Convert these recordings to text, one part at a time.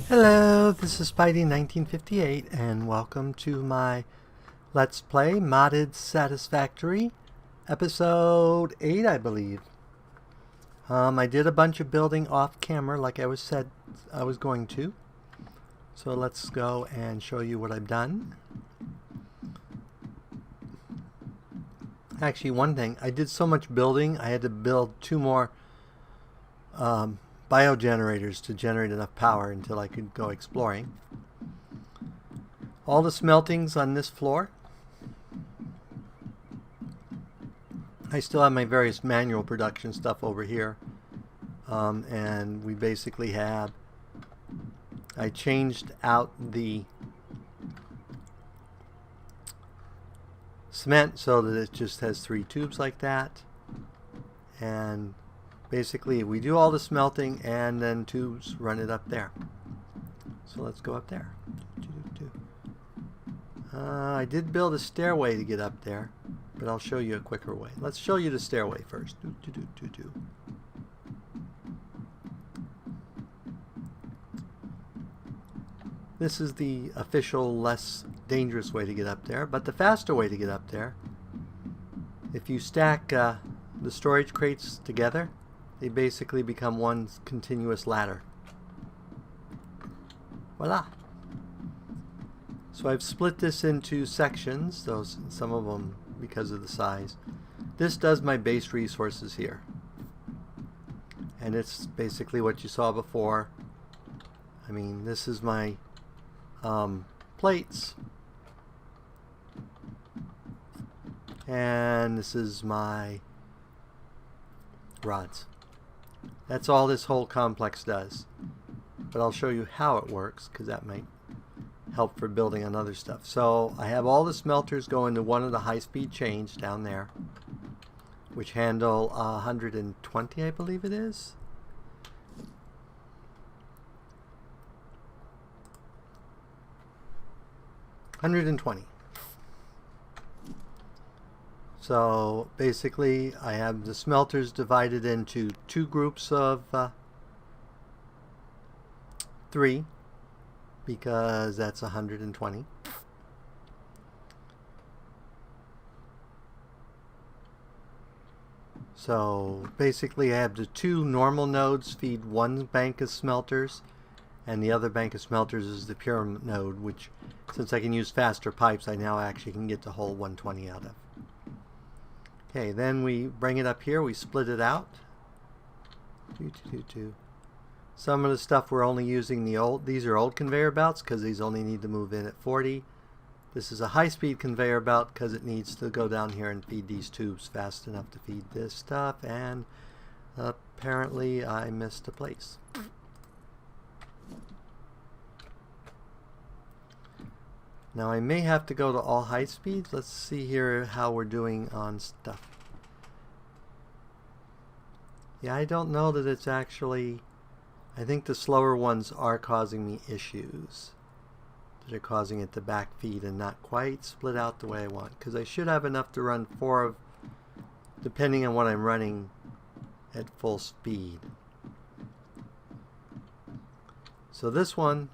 Hello, this is Spidey1958 and welcome to my Let's Play Modded Satisfactory, episode 8 I believe. I did a bunch of building off camera like I said I was going to. So let's go and show you what I've done. Actually, one thing, I did so much building I had to build 2 more biogenerators to generate enough power until I could go exploring. All the smelting's on this floor. I still have my various manual production stuff over here. And we basically have, I changed out the cement so that it just has 3 tubes like that. And basically we do all the smelting and then tubes run it up there. So let's go up there. I did build a stairway to get up there, but I'll show you a quicker way. Let's show you the stairway first. This is the official, less dangerous way to get up there, but the faster way to get up there, if you stack the storage crates together, they basically become one continuous ladder. Voila! So I've split this into sections, some of them because of the size. This does my base resources here. And it's basically what you saw before. I mean, this is my plates. And this is my rods. That's all this whole complex does. But I'll show you how it works, because that might help for building on other stuff. So I have all the smelters go into one of the high-speed chains down there, which handle 120, I believe it is. $120. So basically I have the smelters divided into 2 groups of 3, because that's 120. So basically I have the 2 normal nodes feed one bank of smelters, and the other bank of smelters is the pure node, which, since I can use faster pipes, I now actually can get the whole 120 out of. Okay, then we bring it up here, we split it out. Some of the stuff we're only using these are old conveyor belts because these only need to move in at 40. This is a high-speed conveyor belt because it needs to go down here and feed these tubes fast enough to feed this stuff, and apparently I missed a place. Now I may have to go to all high speeds. Let's see here how we're doing on stuff. Yeah, I don't know that it's actually, I think the slower ones are causing me issues. They're causing it to backfeed and not quite split out the way I want, because I should have enough to run 4 of, depending on what I'm running at full speed. So this one,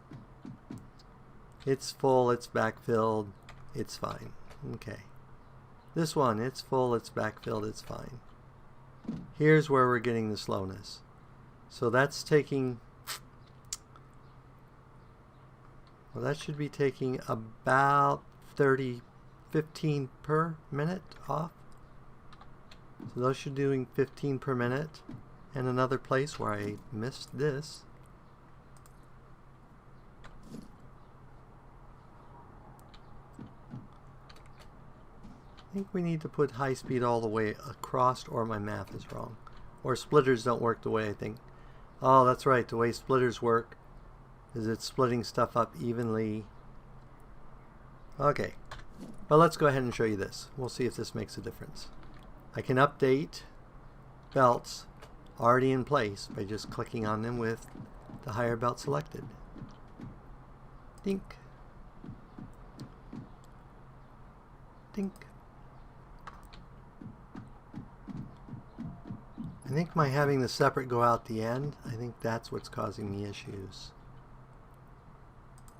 it's full, it's backfilled, it's fine. Okay. This one, it's full, it's backfilled, it's fine. Here's where we're getting the slowness. So that's taking, well, that should be taking about 15 per minute off. So those should be doing 15 per minute. And another place where I missed this. I think we need to put high speed all the way across, or my math is wrong. Or splitters don't work the way I think. Oh, that's right. The way splitters work is it's splitting stuff up evenly. Okay. Well, let's go ahead and show you this. We'll see if this makes a difference. I can update belts already in place by just clicking on them with the higher belt selected. Dink. Dink. I think my having the separate go out the end, I think that's what's causing me issues.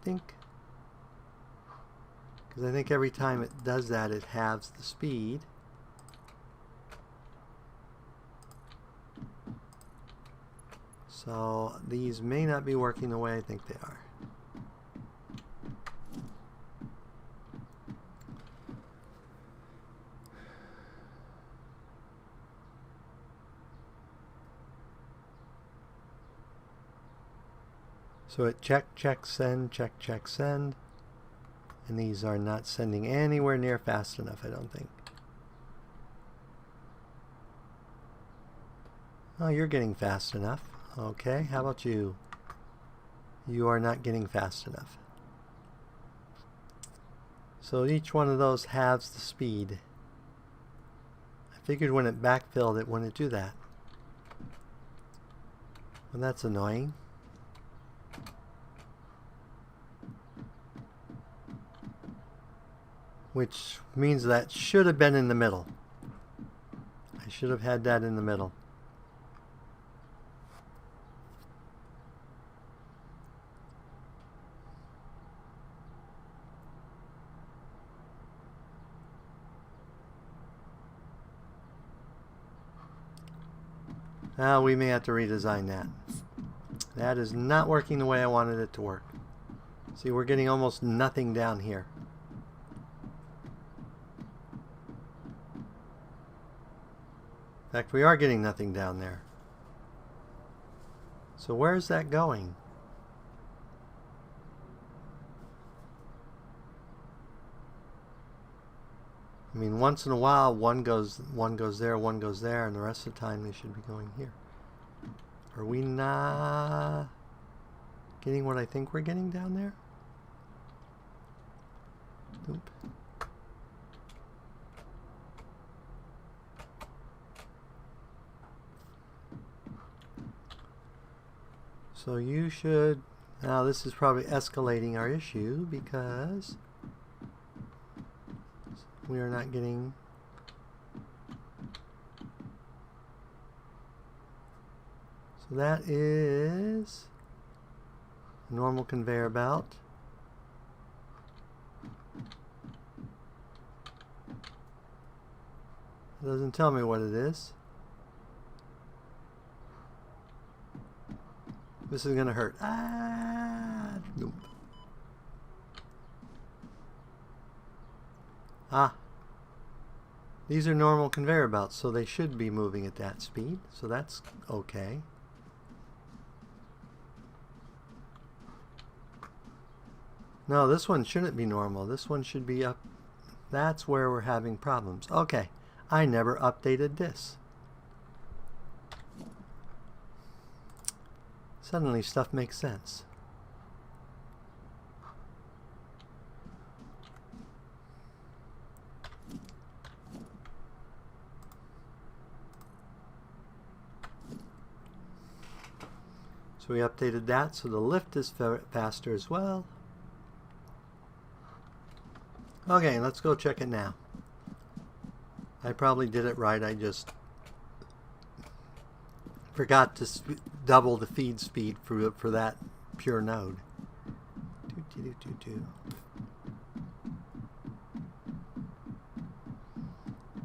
think. Because I think every time it does that, it halves the speed. So these may not be working the way I think they are. So it check, send, check, send. And these are not sending anywhere near fast enough, I don't think. Oh, you're getting fast enough. Okay, how about you? You are not getting fast enough. So each one of those halves the speed. I figured when it backfilled, it wouldn't do that. Well, that's annoying. Which means that should have been in the middle. I should have had that in the middle. Now we may have to redesign that. That is not working the way I wanted it to work. See, we're getting almost nothing down here. In fact, we are getting nothing down there. So where's that going? I mean, once in a while, one goes there, one goes there, and the rest of the time they should be going here. Are we not getting what I think we're getting down there? Nope. So you should, now this is probably escalating our issue because we are not getting, so that is a normal conveyor belt. It doesn't tell me what it is. This is going to hurt. Ah, nope. Ah. These are normal conveyor belts, so they should be moving at that speed. So that's okay. No, this one shouldn't be normal. This one should be up. That's where we're having problems. Okay. I never updated this. Suddenly stuff makes sense. So we updated that so the lift is faster as well. Okay, let's go check it now. I probably did it right. I just forgot to double the feed speed for that pure node.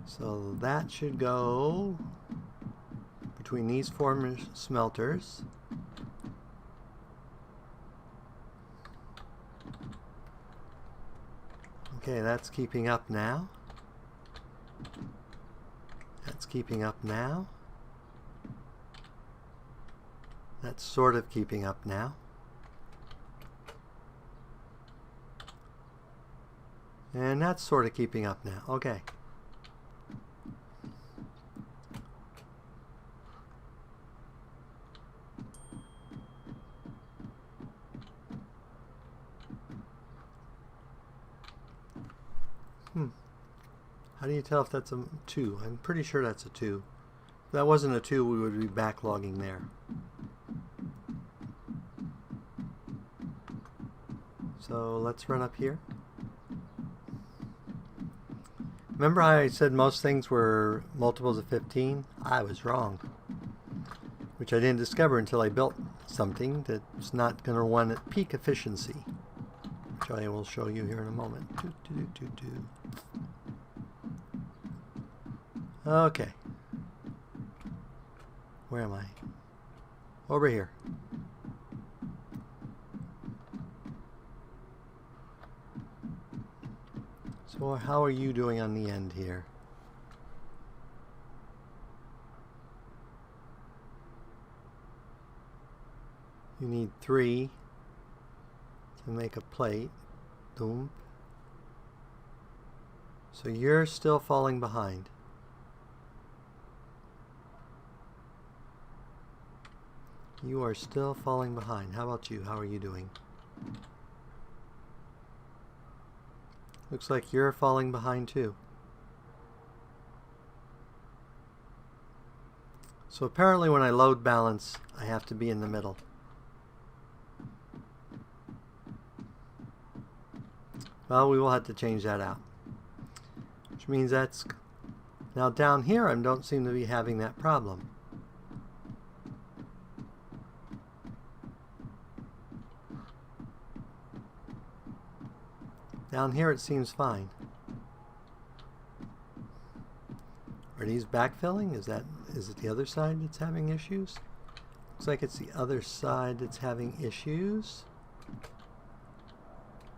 So that should go between these four smelters. Okay, that's keeping up now. That's keeping up now. That's sort of keeping up now. And that's sort of keeping up now. Okay. How do you tell if that's a 2? I'm pretty sure that's a 2. If that wasn't a 2, we would be backlogging there. So let's run up here. Remember how I said most things were multiples of 15? I was wrong. Which I didn't discover until I built something that's not going to run at peak efficiency. which I will show you here in a moment. Okay. Where am I? Over here. So how are you doing on the end here? You need 3 to make a plate. Boom. So you're still falling behind. You are still falling behind. How about you? How are you doing? Looks like you're falling behind too. So apparently when I load balance, I have to be in the middle. Well, we will have to change that out. Which means that's... Now down here I don't seem to be having that problem. Down here it seems fine. Are these backfilling? Is it the other side that's having issues? Looks like it's the other side that's having issues.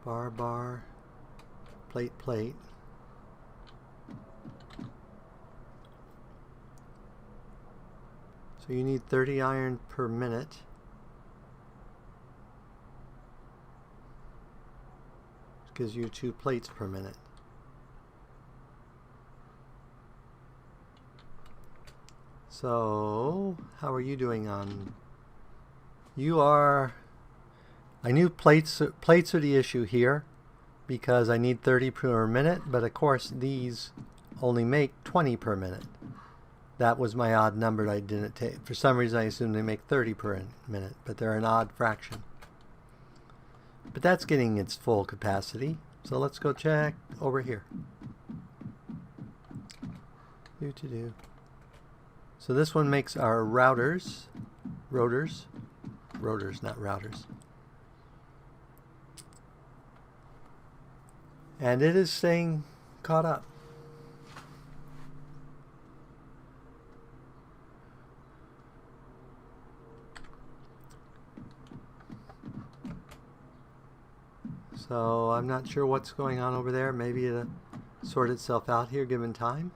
Bar, bar, plate, plate. So you need 30 iron per minute. Gives you 2 plates per minute. So how are you doing on? You are... I knew plates are the issue here because I need 30 per minute, but of course these only make 20 per minute. That was my odd number I didn't take. For some reason I assumed they make 30 per minute, but they're an odd fraction. But that's getting its full capacity. So let's go check over here. So this one makes our rotors, not routers. And it is staying caught up. So I'm not sure what's going on over there. Maybe it'll sort itself out here given time.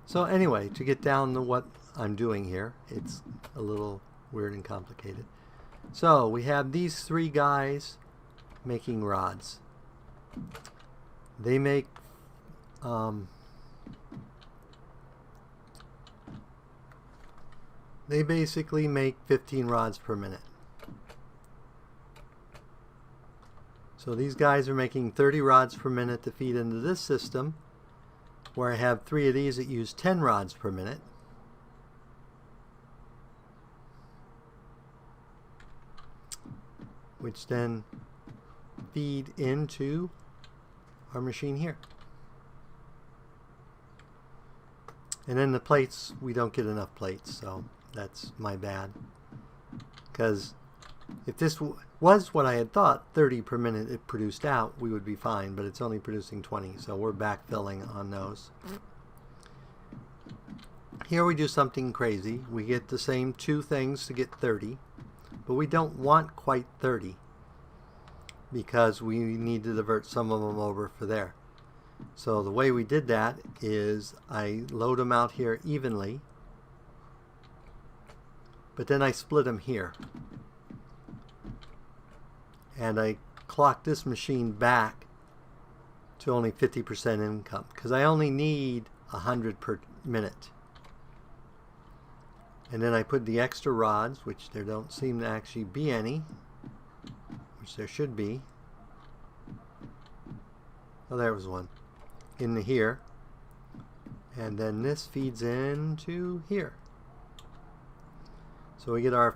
So anyway, to get down to what I'm doing here, it's a little weird and complicated. So we have these 3 guys making rods. They make they basically make 15 rods per minute. So these guys are making 30 rods per minute to feed into this system, where I have 3 of these that use 10 rods per minute. Which then feed into our machine here. And then the plates, we don't get enough plates, so that's my bad. Because if this was what I had thought, 30 per minute it produced out, we would be fine, but it's only producing 20, so we're backfilling on those. Here we do something crazy. We get the same 2 things to get 30, but we don't want quite 30. Because we need to divert some of them over for there. So the way we did that is I load them out here evenly, but then I split them here. And I clock this machine back to only 50% income, because I only need 100 per minute. And then I put the extra rods, which there don't seem to actually be any, which there should be. Oh, there was one. In here. And then this feeds into here. So we get our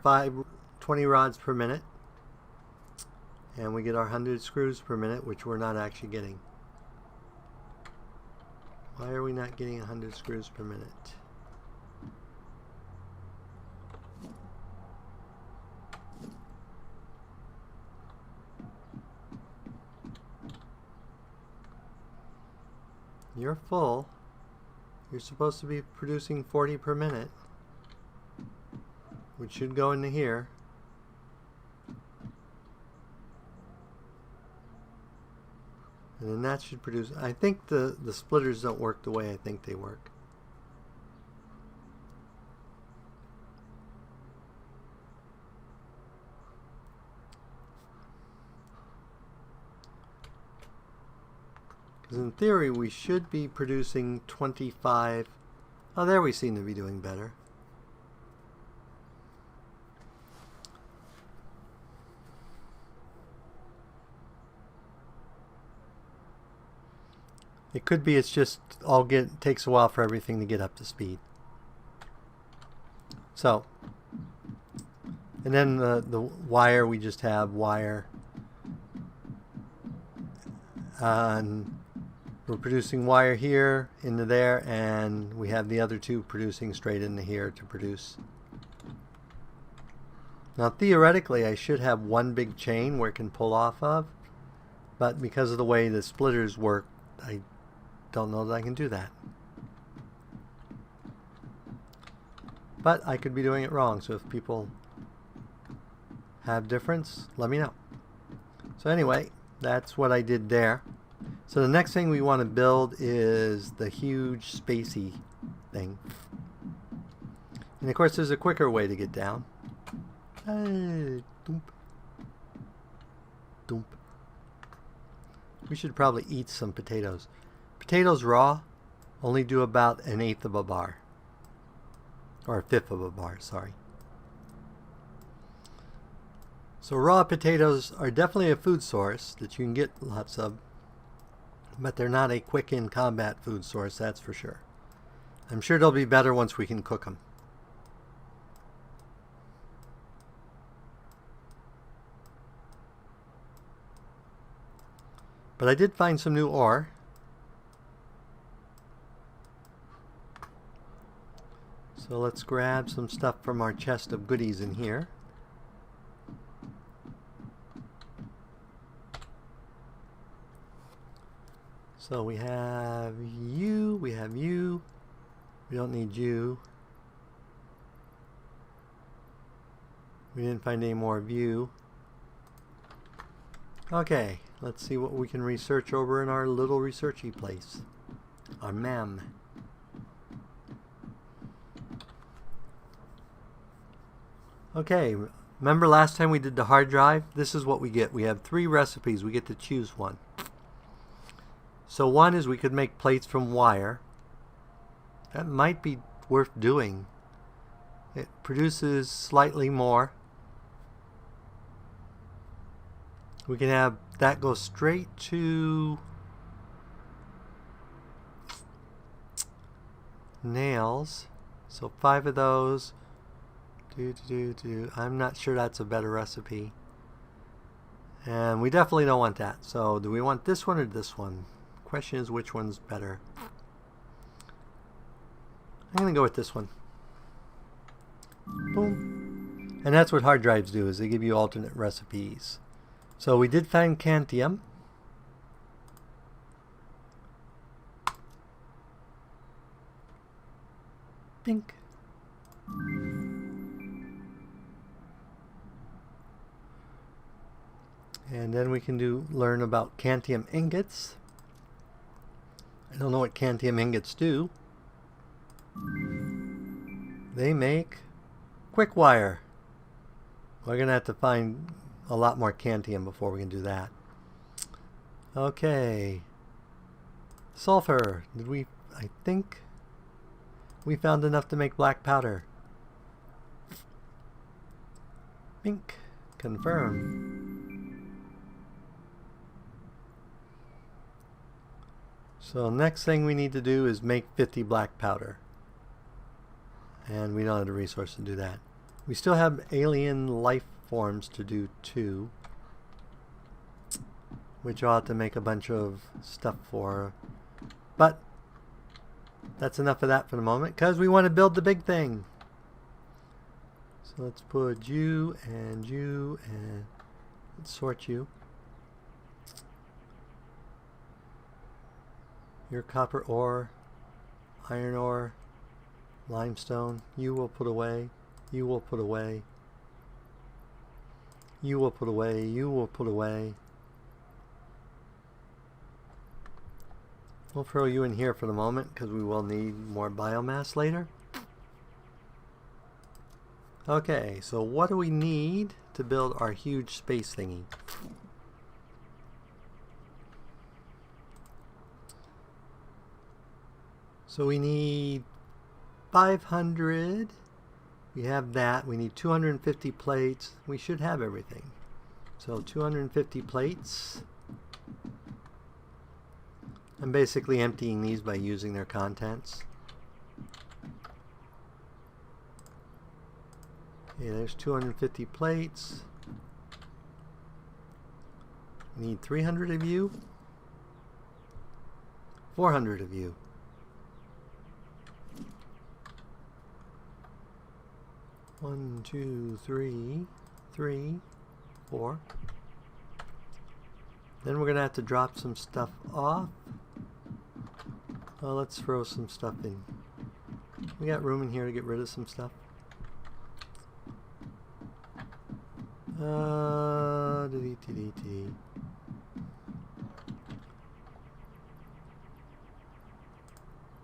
20 rods per minute. And we get our 100 screws per minute, which we're not actually getting. Why are we not getting 100 screws per minute? You're full. You're supposed to be producing 40 per minute, which should go into here. And then that should produce, I think the splitters don't work the way I think they work. Because in theory we should be producing 25. Oh, there we seem to be doing better. It could be it's just takes a while for everything to get up to speed. So, and then the wire, we just have wire. And we're producing wire here into there, and we have the other two producing straight into here to produce. Now theoretically I should have one big chain where it can pull off of, but because of the way the splitters work, I don't know that I can do that. But I could be doing it wrong, so if people have difference, let me know. So anyway, that's what I did there. So the next thing we want to build is the huge spacey thing. And of course there's a quicker way to get down. Hey, doomp. Doomp. We should probably eat some potatoes. Potatoes raw only do about 1/8 of a bar. Or 1/5 of a bar, sorry. So raw potatoes are definitely a food source that you can get lots of, but they're not a quick in combat food source, that's for sure. I'm sure they'll be better once we can cook them. But I did find some new ore. So let's grab some stuff from our chest of goodies in here. So we have you, we have you. We don't need you. We didn't find any more of you. Okay, let's see what we can research over in our little researchy place. Our MAM. Okay, remember last time we did the hard drive? This is what we get. We have 3 recipes. We get to choose one. So one is we could make plates from wire. That might be worth doing. It produces slightly more. We can have that go straight to nails. So 5 of those. I'm not sure that's a better recipe. And we definitely don't want that. So do we want this one or this one? Question is which one's better. I'm going to go with this one. Boom. And that's what hard drives do, is they give you alternate recipes. So we did find Cantium. Pink. And then we can learn about Cantium ingots. I don't know what Cantium ingots do. They make quick wire. We're going to have to find a lot more Cantium before we can do that. Okay. Sulfur. I think we found enough to make black powder. Pink. Confirm. So next thing we need to do is make 50 black powder. And we don't have the resource to do that. We still have alien life forms to do too, which I'll have to make a bunch of stuff for. But That's enough of that for the moment, because we want to build the big thing. So let's put you, and let's sort you. Your copper ore, iron ore, limestone, you will put away, you will put away, you will put away, you will put away. We'll throw you in here for the moment because we will need more biomass later. Okay, so what do we need to build our huge space thingy? So we need 500. We have that. We need 250 plates. We should have everything. So 250 plates. I'm basically emptying these by using their contents. Okay, there's 250 plates. We need 300 of you. 400 of you. 1, 2, 3, 3, 4. Then we're going to have to drop some stuff off. Well, let's throw some stuff in. We got room in here to get rid of some stuff. Let's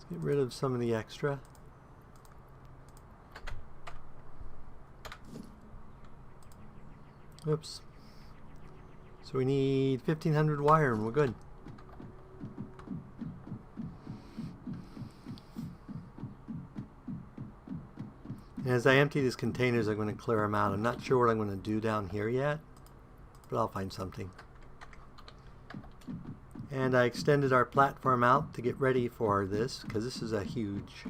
get rid of some of the extra. Oops. So we need 1500 wire and we're good. And as I empty these containers, I'm going to clear them out. I'm not sure what I'm going to do down here yet, but I'll find something. And I extended our platform out to get ready for this, because this is a huge,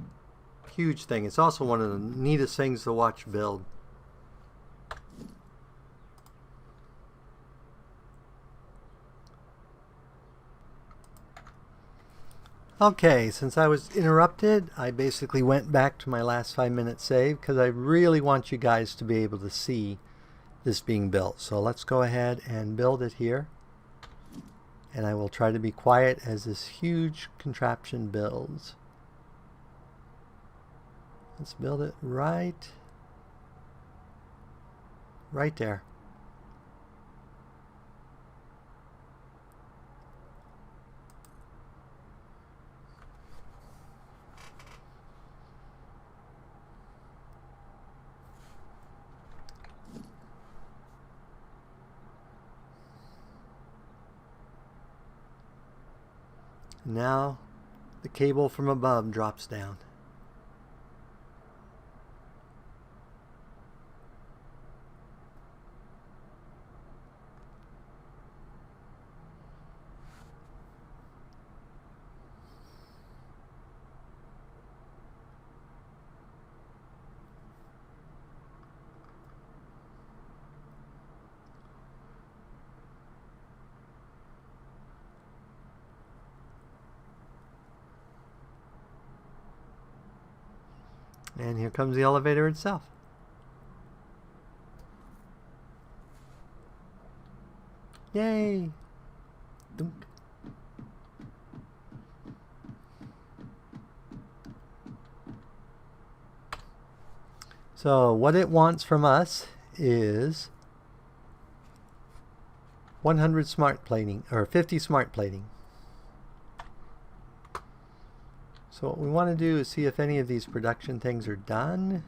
huge thing. It's also one of the neatest things to watch build. Okay, since I was interrupted, I basically went back to my last 5-minute save because I really want you guys to be able to see this being built. So let's go ahead and build it here. And I will try to be quiet as this huge contraption builds. Let's build it right there. Now the cable from above drops down. And here comes the elevator itself. Yay! Dunk. So what it wants from us is 100 smart plating, or 50 smart plating. So what we want to do is see if any of these production things are done.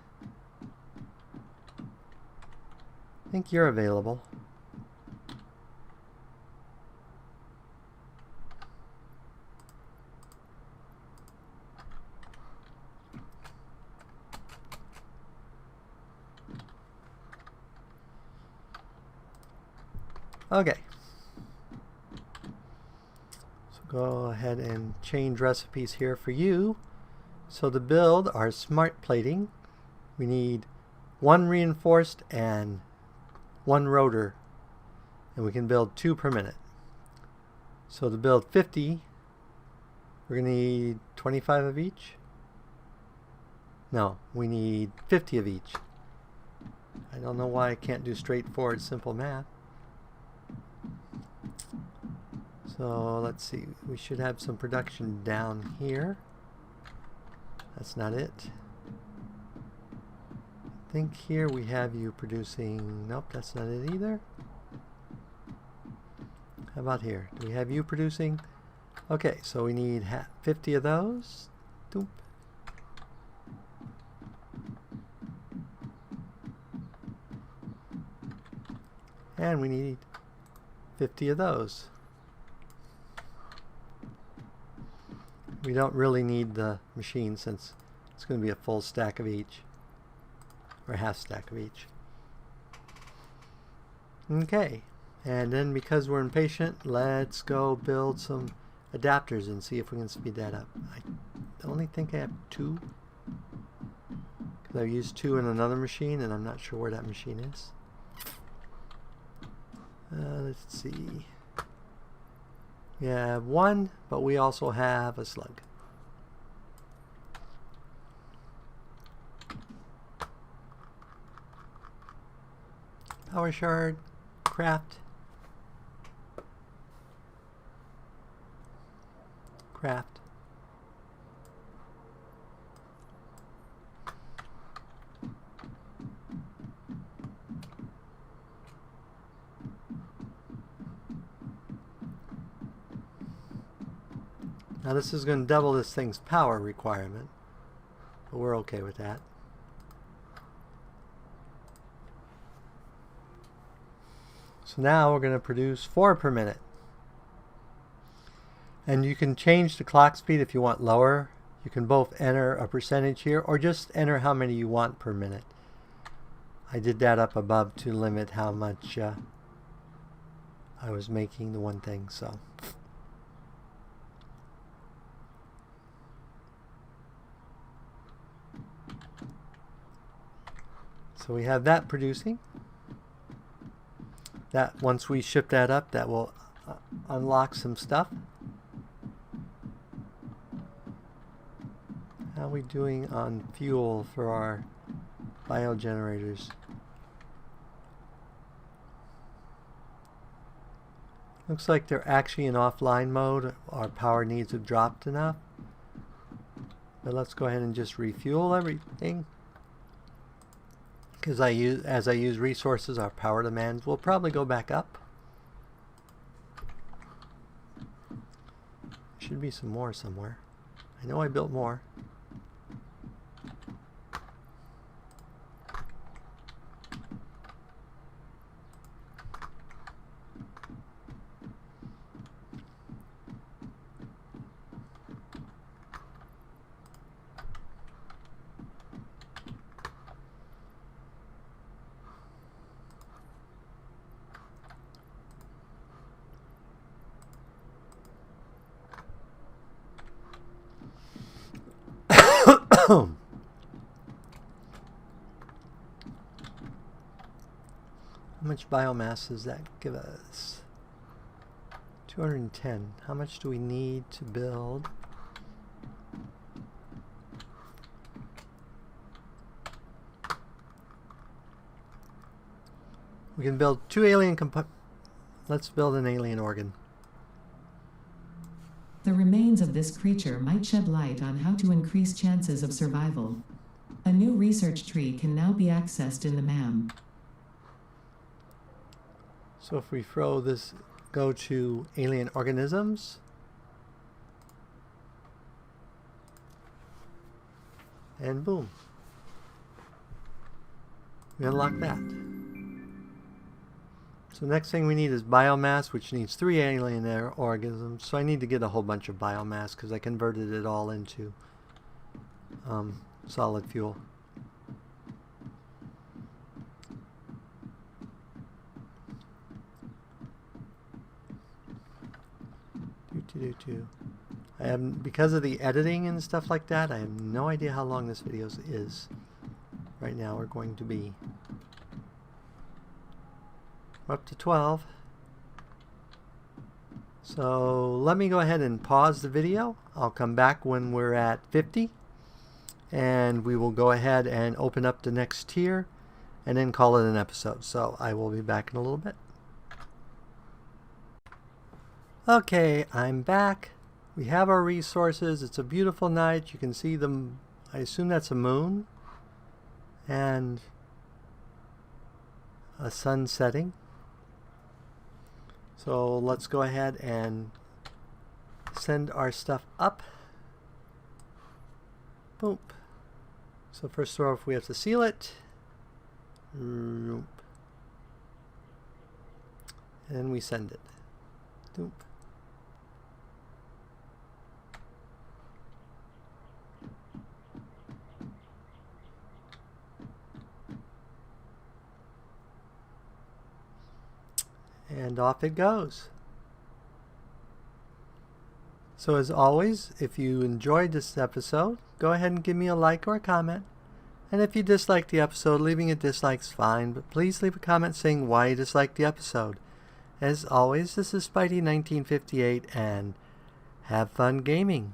I think you're available. Okay. Go ahead and change recipes here for you. So to build our smart plating, we need 1 reinforced and 1 rotor, and we can build 2 per minute. So to build 50 We're going to need 25 of each. No, we need 50 of each. I don't know why I can't do straightforward, simple math. So let's see. We should have some production down here. That's not it. I think here we have you producing... Nope, that's not it either. How about here? Do we have you producing? Okay, so we need 50 of those. Doop. And we need 50 of those. We don't really need the machine since it's going to be a full stack of each. Or half stack of each. Okay. And then because we're impatient, let's go build some adapters and see if we can speed that up. I only think I have 2. Because I've used 2 in another machine and I'm not sure where that machine is. Let's see. We have 1, but we also have a slug. Power shard, craft, craft. Now this is going to double this thing's power requirement, but we're okay with that. So now we're going to produce 4 per minute. And you can change the clock speed if you want lower. You can both enter a percentage here or just enter how many you want per minute. I did that up above to limit how much I was making the one thing. So we have that producing. That once we ship that up, that will unlock some stuff. How are we doing on fuel for our biogenerators? Looks like they're actually in offline mode. Our power needs have dropped enough. But let's go ahead and just refuel everything. Because as I use resources, our power demands will probably go back up. Should be some more somewhere. I know I built more. How much biomass does that give us? 210. How much do we need to build? We can build 2 alien Let's build an alien organ. The remains of this creature might shed light on how to increase chances of survival. A new research tree can now be accessed in the MAM. So if we throw this, go to alien organisms. And boom. We unlock that. So next thing we need is biomass, which needs 3 alien organisms. So I need to get a whole bunch of biomass because I converted it all into solid fuel. I have, because of the editing and stuff like that, I have no idea how long this video is. Right now we're going to be up to 12. So let me go ahead and pause the video. I'll come back when we're at 50, and we will go ahead and open up the next tier and then call it an episode. So I will be back in a little bit. Okay, I'm back. We have our resources. It's a beautiful night. You can see them. I assume that's a moon and a sun setting. So let's go ahead and send our stuff up. Boom. So first off, we have to seal it. And we send it. Doop. And off it goes. So as always, if you enjoyed this episode, go ahead and give me a like or a comment. And if you dislike the episode, leaving a dislike is fine, but please leave a comment saying why you disliked the episode. As always, this is Spidey 1958, and have fun gaming.